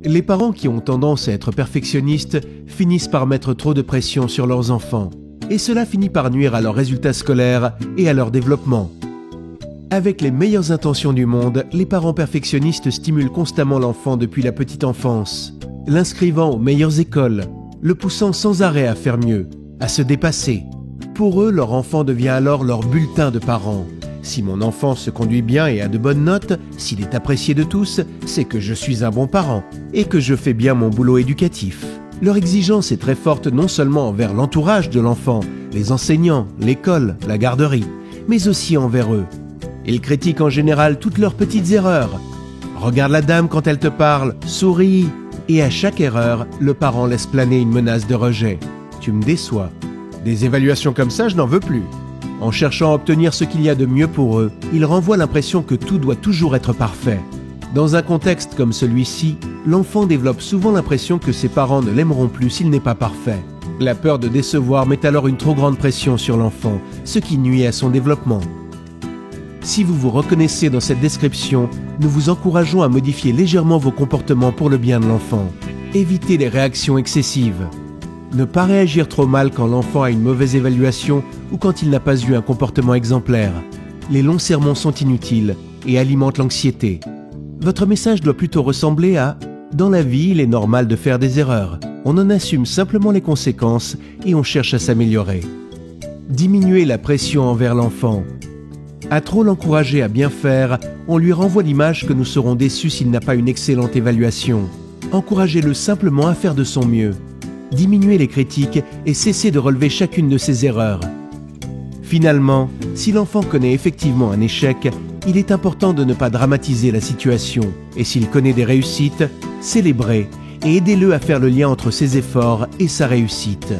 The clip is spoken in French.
Les parents qui ont tendance à être perfectionnistes finissent par mettre trop de pression sur leurs enfants. Et cela finit par nuire à leurs résultats scolaires et à leur développement. Avec les meilleures intentions du monde, les parents perfectionnistes stimulent constamment l'enfant depuis la petite enfance, l'inscrivant aux meilleures écoles, le poussant sans arrêt à faire mieux, à se dépasser. Pour eux, leur enfant devient alors leur bulletin de parents. Si mon enfant se conduit bien et a de bonnes notes, s'il est apprécié de tous, c'est que je suis un bon parent et que je fais bien mon boulot éducatif. Leur exigence est très forte non seulement envers l'entourage de l'enfant, les enseignants, l'école, la garderie, mais aussi envers eux. Ils critiquent en général toutes leurs petites erreurs. Regarde la dame quand elle te parle, souris. Et à chaque erreur, le parent laisse planer une menace de rejet. Tu me déçois. Des évaluations comme ça, je n'en veux plus. En cherchant à obtenir ce qu'il y a de mieux pour eux, ils renvoient l'impression que tout doit toujours être parfait. Dans un contexte comme celui-ci, l'enfant développe souvent l'impression que ses parents ne l'aimeront plus s'il n'est pas parfait. La peur de décevoir met alors une trop grande pression sur l'enfant, ce qui nuit à son développement. Si vous vous reconnaissez dans cette description, nous vous encourageons à modifier légèrement vos comportements pour le bien de l'enfant. Évitez les réactions excessives. Ne pas réagir trop mal quand l'enfant a une mauvaise évaluation ou quand il n'a pas eu un comportement exemplaire. Les longs sermons sont inutiles et alimentent l'anxiété. Votre message doit plutôt ressembler à « Dans la vie, il est normal de faire des erreurs. On en assume simplement les conséquences et on cherche à s'améliorer. » Diminuez la pression envers l'enfant. À trop l'encourager à bien faire, on lui renvoie l'image que nous serons déçus s'il n'a pas une excellente évaluation. Encouragez-le simplement à faire de son mieux. Diminuez les critiques et cessez de relever chacune de ses erreurs. Finalement, si l'enfant connaît effectivement un échec, il est important de ne pas dramatiser la situation. Et s'il connaît des réussites, célébrez et aidez-le à faire le lien entre ses efforts et sa réussite.